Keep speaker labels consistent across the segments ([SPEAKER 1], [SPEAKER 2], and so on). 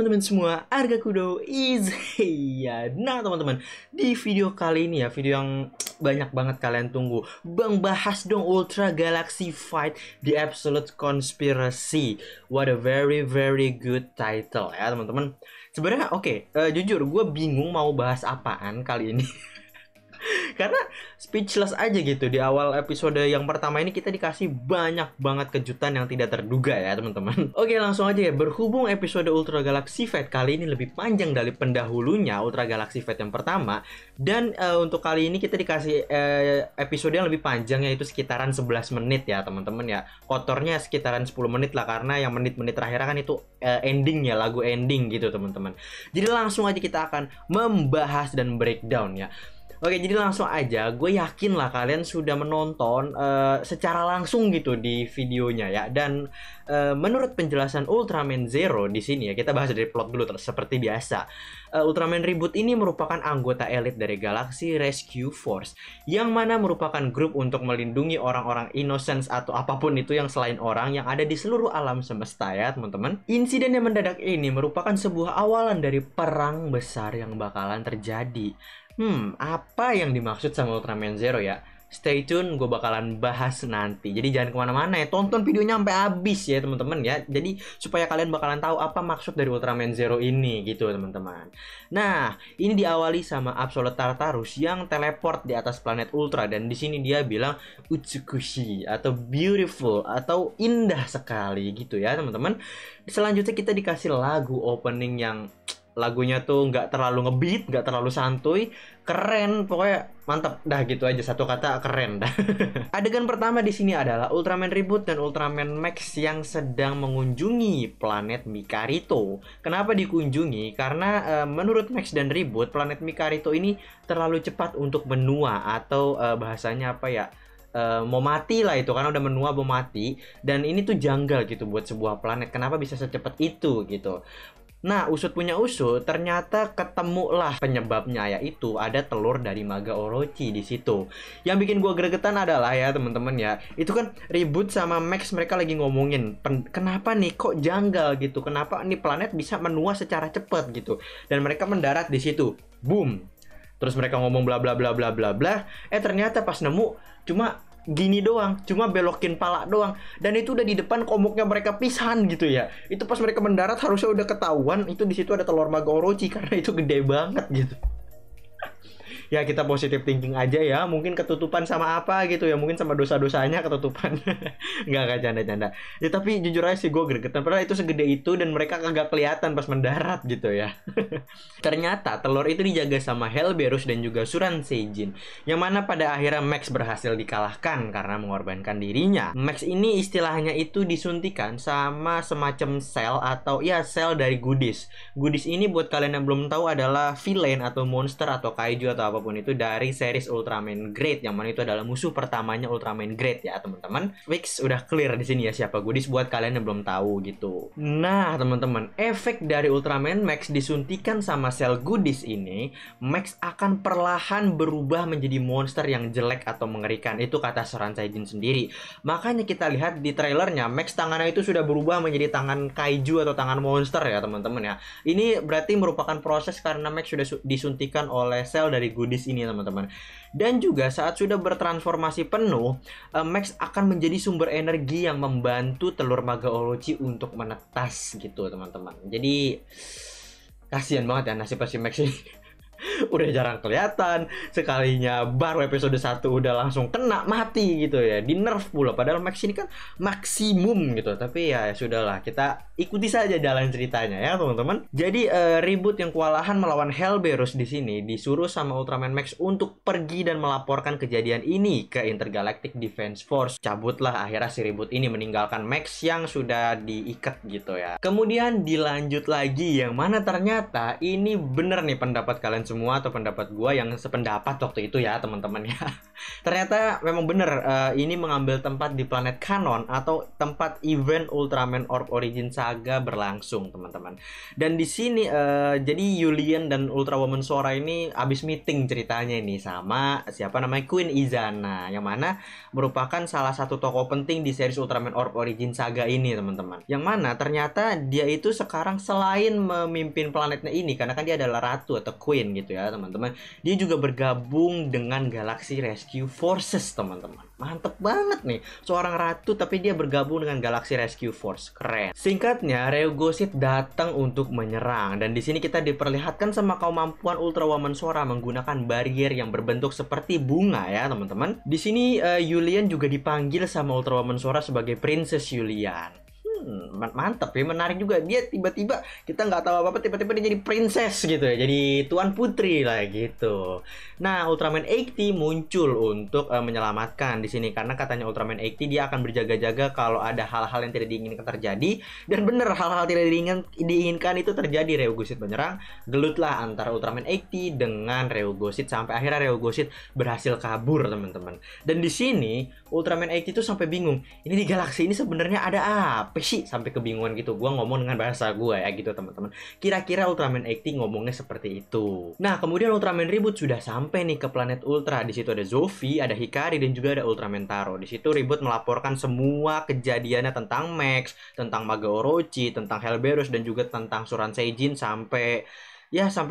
[SPEAKER 1] teman-teman semua, Arga Kudo is here. Nah teman-teman, di video kali ini ya, video yang banyak banget kalian tunggu, Bang bahas dong Ultra Galaxy Fight The Absolute Conspiracy. What a very good title ya teman-teman. Sebenarnya jujur gue bingung mau bahas apaan kali ini. Karena speechless aja gitu. Di awal episode yang pertama ini kita dikasih banyak banget kejutan yang tidak terduga ya teman-teman. Oke, langsung aja ya. Berhubung episode Ultra Galaxy Fight kali ini lebih panjang dari pendahulunya Ultra Galaxy Fight yang pertama. Dan untuk kali ini kita dikasih episode yang lebih panjang, yaitu sekitaran 11 menit ya teman-teman ya. Kotornya sekitaran 10 menit lah, karena yang menit-menit terakhir kan itu ending ya, lagu ending gitu teman-teman. Jadi langsung aja kita akan membahas dan breakdown ya. Oke, jadi langsung aja, gue yakin lah kalian sudah menonton secara langsung gitu di videonya ya. Dan menurut penjelasan Ultraman Zero di sini ya, kita bahas dari plot dulu seperti biasa. Ultraman Reboot ini merupakan anggota elit dari Galaxy Rescue Force, yang mana merupakan grup untuk melindungi orang-orang innocence atau apapun itu yang selain orang yang ada di seluruh alam semesta ya teman-teman. Insiden yang mendadak ini merupakan sebuah awalan dari perang besar yang bakalan terjadi. Apa yang dimaksud sama Ultraman Zero ya? Stay tune, gue bakalan bahas nanti. Jadi jangan kemana-mana ya, tonton videonya sampai habis ya teman-teman ya. Jadi supaya kalian bakalan tahu apa maksud dari Ultraman Zero ini gitu teman-teman. Nah, ini diawali sama Absolute Tartarus yang teleport di atas planet Ultra, dan di sini dia bilang Utsukushi atau beautiful atau indah sekali gitu ya teman-teman. Selanjutnya kita dikasih lagu opening yang lagunya tuh nggak terlalu ngebeat, nggak terlalu santuy, keren, pokoknya mantap dah gitu aja, satu kata keren dah. Adegan pertama di sini adalah Ultraman Reboot dan Ultraman Max yang sedang mengunjungi planet Mikarito. Kenapa dikunjungi? Karena menurut Max dan Reboot, planet Mikarito ini terlalu cepat untuk menua, atau bahasanya apa ya? Mau mati lah itu, karena udah menua mau mati. Dan ini tuh janggal gitu buat sebuah planet, kenapa bisa secepat itu gitu. Nah, usut punya usut, ternyata ketemulah penyebabnya, yaitu ada telur dari Maga Orochi di situ. Yang bikin gua gregetan adalah ya teman-teman ya, itu kan Reboot sama Max mereka lagi ngomongin kenapa nih kok janggal gitu, kenapa nih planet bisa menua secara cepat gitu. Dan mereka mendarat di situ, boom. Terus mereka ngomong bla bla bla bla bla bla. Ternyata pas nemu cuma gini doang, cuma belokin pala doang, dan itu udah di depan komuknya mereka pisahan gitu ya. Itu pas mereka mendarat harusnya udah ketahuan itu di situ ada telur Maga Orochi, karena itu gede banget gitu. Ya kita positive thinking aja ya, mungkin ketutupan sama apa gitu ya, mungkin sama dosa-dosanya ketutupan. Nggak canda-canda ya, tapi jujur aja sih gue gregetan, padahal itu segede itu dan mereka kagak kelihatan pas mendarat gitu ya. Ternyata telur itu dijaga sama Helberus dan juga Suran Seijin, yang mana pada akhirnya Max berhasil dikalahkan karena mengorbankan dirinya. Max ini istilahnya itu disuntikan sama semacam sel, atau ya sel dari Goodies. Goodies ini buat kalian yang belum tahu adalah villain atau monster atau kaiju atau apapun itu dari series Ultraman Great, yang mana itu adalah musuh pertamanya Ultraman Great ya teman-teman. Fix udah clear di sini ya siapa Goodies buat kalian yang belum tahu gitu. Nah teman-teman, efek dari Ultraman Max disuntikan sama sel Goodies ini, Max akan perlahan berubah menjadi monster yang jelek atau mengerikan. Itu kata Suran Seijin sendiri. Makanya kita lihat di trailernya Max tangannya itu sudah berubah menjadi tangan kaiju atau tangan monster ya teman-teman ya. Ini berarti merupakan proses karena Max sudah disuntikan oleh sel dari Goodies ini teman-teman. Dan juga saat sudah bertransformasi penuh, Max akan menjadi sumber energi yang membantu telur Maga Orochi untuk menetas gitu teman-teman. Jadi kasihan banget ya nasib si Max ini. Udah jarang kelihatan, sekalinya baru episode 1 udah langsung kena mati gitu ya, di nerf pula, padahal Max ini kan maksimum gitu. Tapi ya sudahlah, kita ikuti saja jalan ceritanya ya teman-teman. Jadi Reboot yang kewalahan melawan Helberus di sini disuruh sama Ultraman Max untuk pergi dan melaporkan kejadian ini ke Intergalactic Defense Force. Cabutlah akhirnya si Reboot ini meninggalkan Max yang sudah diikat gitu ya. Kemudian dilanjut lagi, yang mana ternyata ini bener nih pendapat kalian semua atau pendapat gua yang sependapat waktu itu ya teman-teman ya. Ternyata memang bener, ini mengambil tempat di planet Kanon atau tempat event Ultraman Orb Origin Saga berlangsung teman-teman. Dan di sini jadi Yulian dan Ultra Woman Sora ini abis meeting ceritanya ini sama siapa namanya Queen Izana, yang mana merupakan salah satu tokoh penting di series Ultraman Orb Origin Saga ini teman-teman. Yang mana ternyata dia itu sekarang selain memimpin planetnya ini, karena kan dia adalah ratu atau queen gitu ya teman-teman, dia juga bergabung dengan Galaxy Rescue Forces teman-teman. Mantep banget nih, seorang ratu tapi dia bergabung dengan Galaxy Rescue Force, keren. Singkatnya, Ryogoshid datang untuk menyerang, dan di sini kita diperlihatkan sama kemampuan Ultra Woman Sora menggunakan barrier yang berbentuk seperti bunga ya teman-teman. Di sini Yulian juga dipanggil sama Ultra Woman Sora sebagai Princess Yulian. Mantap ya, menarik juga. Dia tiba-tiba kita nggak tahu apa-apa, tiba-tiba dia jadi princess gitu ya, jadi tuan putri lah gitu. Nah, Ultraman 80 muncul untuk menyelamatkan di sini karena katanya Ultraman 80 dia akan berjaga-jaga kalau ada hal-hal yang tidak diinginkan terjadi. Dan bener, hal-hal tidak diinginkan itu terjadi. Ryogoshid menyerang, gelutlah antara Ultraman 80 dengan Ryogoshid sampai akhirnya Ryogoshid berhasil kabur teman-teman. Dan di sini Ultraman 80 itu sampai bingung, ini di galaksi ini sebenarnya ada apa sih, sampai kebingungan gitu. Gua ngomong dengan bahasa gua ya gitu teman-teman. Kira-kira Ultraman 80 ngomongnya seperti itu. Nah, kemudian Ultraman Reboot sudah sampai nih ke planet Ultra. Di situ ada Zofi, ada Hikari, dan juga ada Ultraman Taro. Di situ Reboot melaporkan semua kejadiannya tentang Max, tentang Maga Orochi, tentang Hellberus, dan juga tentang Suran Seijin sampai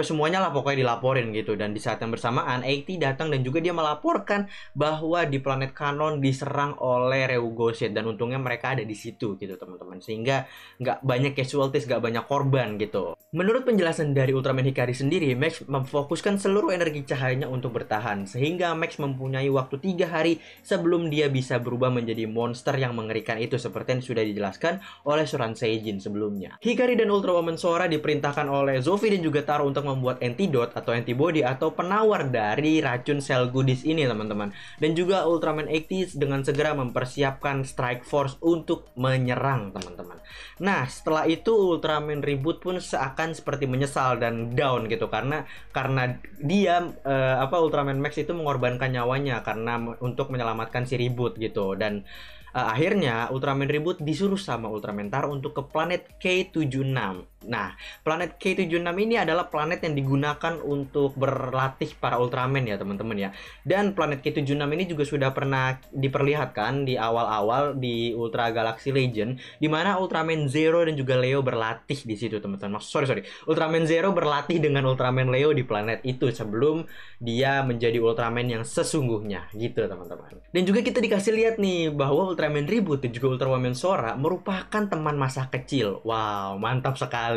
[SPEAKER 1] semuanya lah pokoknya dilaporin gitu. Dan di saat yang bersamaan 80 datang dan juga dia melaporkan bahwa di planet Kanon diserang oleh Ryogoshid, dan untungnya mereka ada di situ gitu teman-teman, sehingga nggak banyak casualties, nggak banyak korban gitu. Menurut penjelasan dari Ultraman Hikari sendiri, Max memfokuskan seluruh energi cahayanya untuk bertahan, sehingga Max mempunyai waktu 3 hari sebelum dia bisa berubah menjadi monster yang mengerikan itu, seperti yang sudah dijelaskan oleh Suran Seijin sebelumnya. Hikari dan Ultra Woman Sora diperintahkan oleh Zofi dan juga Taro untuk membuat antidot atau antibody atau penawar dari racun sel goodies ini teman-teman. Dan juga Ultraman 80 dengan segera mempersiapkan Strike Force untuk menyerang teman-teman. Nah, setelah itu Ultraman Reboot pun seakan seperti menyesal dan down gitu karena dia Ultraman Max itu mengorbankan nyawanya karena untuk menyelamatkan si Reboot gitu. Dan akhirnya Ultraman Reboot disuruh sama Ultraman Taro untuk ke planet K76. Nah, planet K76 ini adalah planet yang digunakan untuk berlatih para Ultraman ya teman-teman ya. Dan planet K76 ini juga sudah pernah diperlihatkan di awal-awal di Ultra Galaxy Legend, di mana Ultraman Zero dan juga Leo berlatih di situ teman-teman. Sorry, Ultraman Zero berlatih dengan Ultraman Leo di planet itu sebelum dia menjadi Ultraman yang sesungguhnya gitu teman-teman. Dan juga kita dikasih lihat nih bahwa Ultraman Reboot dan juga Ultra Woman Sora merupakan teman masa kecil. Wow, mantap sekali.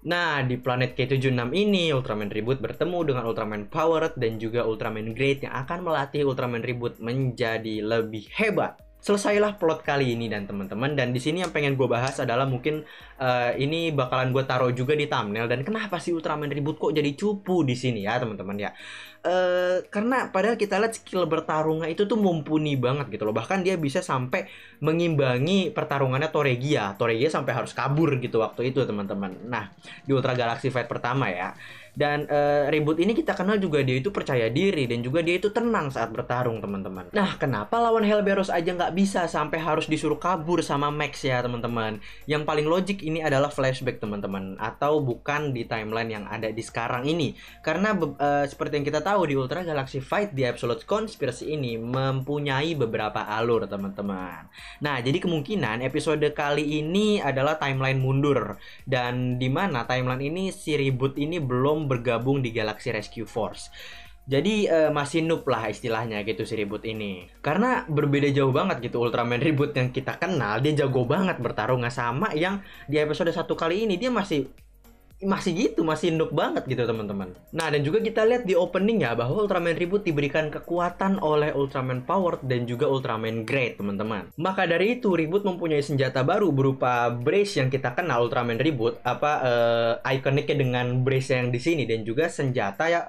[SPEAKER 1] Nah, di planet K76 ini Ultraman Reboot bertemu dengan Ultraman Powered dan juga Ultraman Great yang akan melatih Ultraman Reboot menjadi lebih hebat. Selesailah plot kali ini dan teman-teman. Dan di sini yang pengen gue bahas adalah mungkin ini bakalan gue taruh juga di thumbnail. Dan kenapa sih Ultraman Reboot kok jadi cupu di sini ya teman-teman ya? Karena padahal kita lihat skill bertarungnya itu tuh mumpuni banget gitu loh. Bahkan dia bisa sampai mengimbangi pertarungannya Toregia. Toregia sampai harus kabur gitu waktu itu teman-teman. Nah, di Ultra Galaxy Fight pertama ya. Dan Reboot ini kita kenal juga dia itu percaya diri dan juga dia itu tenang saat bertarung teman-teman. Nah, kenapa lawan Hellberus aja nggak bisa sampai harus disuruh kabur sama Max ya teman-teman? Yang paling logik ini adalah flashback teman-teman, atau bukan di timeline yang ada di sekarang ini. Karena seperti yang kita tahu di Ultra Galaxy Fight di Absolute Conspiracy ini mempunyai beberapa alur teman-teman. Nah, jadi kemungkinan episode kali ini adalah timeline mundur, dan dimana timeline ini si Reboot ini belum bergabung di Galaxy Rescue Force. Jadi masih noob lah istilahnya gitu si Reboot ini. Karena berbeda jauh banget gitu Ultraman Reboot yang kita kenal, dia jago banget bertarung, nggak sama yang di episode 1 kali ini dia masih noob banget gitu teman-teman. Nah, dan juga kita lihat di opening ya bahwa Ultraman Reboot diberikan kekuatan oleh Ultraman Powered dan juga Ultraman Great teman-teman. Maka dari itu Reboot mempunyai senjata baru berupa brace yang kita kenal Ultraman Reboot ikoniknya dengan brace yang di sini, dan juga senjata yang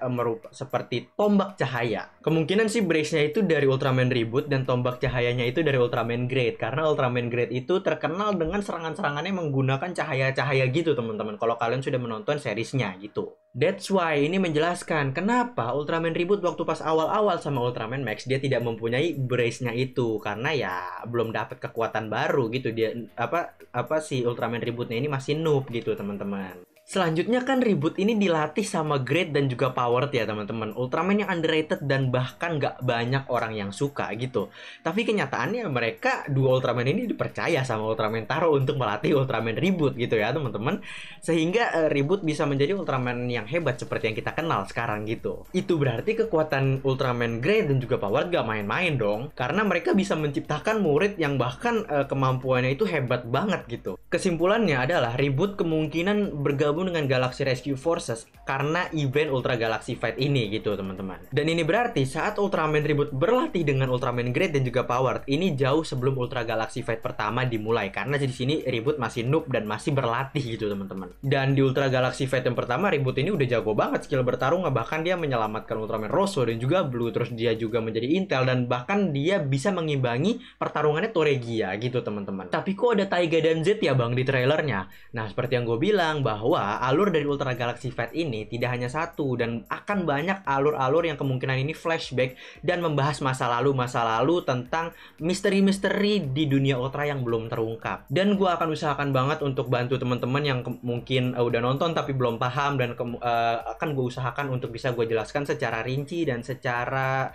[SPEAKER 1] seperti tombak cahaya. Kemungkinan sih brace-nya itu dari Ultraman Reboot dan tombak cahayanya itu dari Ultraman Great, karena Ultraman Great itu terkenal dengan serangan-serangannya menggunakan cahaya-cahaya gitu teman-teman. Kalau kalian sudah sudah menonton seriesnya gitu. That's why ini menjelaskan kenapa Ultraman Reboot waktu pas awal-awal sama Ultraman Max dia tidak mempunyai brace-nya itu, karena ya belum dapat kekuatan baru gitu. Dia apa si Ultraman Reboot-nya ini masih noob gitu teman-teman. Selanjutnya kan Reboot ini dilatih sama Great dan juga Powered ya teman-teman. Ultraman yang underrated dan bahkan nggak banyak orang yang suka gitu. Tapi kenyataannya mereka dua Ultraman ini dipercaya sama Ultraman Taro untuk melatih Ultraman Reboot gitu ya teman-teman. Sehingga Reboot bisa menjadi Ultraman yang hebat seperti yang kita kenal sekarang gitu. Itu berarti kekuatan Ultraman Great dan juga Powered gak main-main dong. Karena mereka bisa menciptakan murid yang bahkan kemampuannya itu hebat banget gitu. Kesimpulannya adalah Reboot kemungkinan bergabung dengan Galaxy Rescue Forces karena event Ultra Galaxy Fight ini gitu teman-teman. Dan ini berarti saat Ultraman Reboot berlatih dengan Ultraman Great dan juga Powered ini jauh sebelum Ultra Galaxy Fight pertama dimulai, karena di sini Reboot masih noob dan masih berlatih gitu teman-teman. Dan di Ultra Galaxy Fight yang pertama Reboot ini udah jago banget skill bertarung, bahkan dia menyelamatkan Ultraman Rosso dan juga Blue, terus dia juga menjadi Intel dan bahkan dia bisa mengimbangi pertarungannya Toregia gitu teman-teman. Tapi kok ada Taiga dan Z ya bang di trailernya? Nah seperti yang gue bilang bahwa alur dari Ultra Galaxy Fight ini tidak hanya satu dan akan banyak alur-alur yang kemungkinan ini flashback dan membahas masa lalu tentang misteri-misteri di dunia Ultra yang belum terungkap. Dan gue akan usahakan banget untuk bantu teman-teman yang mungkin udah nonton tapi belum paham, dan akan gue usahakan untuk bisa gue jelaskan secara rinci dan secara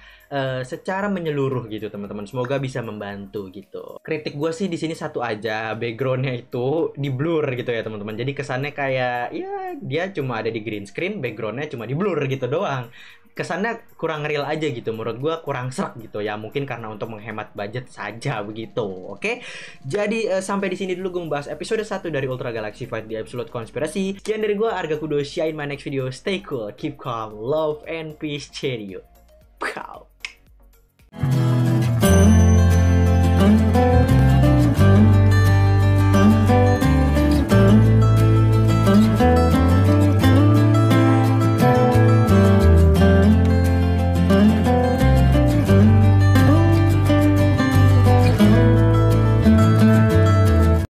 [SPEAKER 1] menyeluruh gitu teman-teman. Semoga bisa membantu gitu. Kritik gue sih di sini satu aja, backgroundnya itu di blur gitu ya teman-teman. Jadi kesannya kayak ya dia cuma ada di green screen, backgroundnya cuma di blur gitu doang. Kesannya kurang real aja gitu, menurut gue kurang serak gitu ya, mungkin karena untuk menghemat budget saja begitu. Oke, jadi sampai di sini dulu gue membahas episode 1 dari Ultra Galaxy Fight di Absolute Conspiracy. Sekian dari gue, Arga Kudo. See you in my next video. Stay cool, keep calm, love and peace, cheerio. Pow.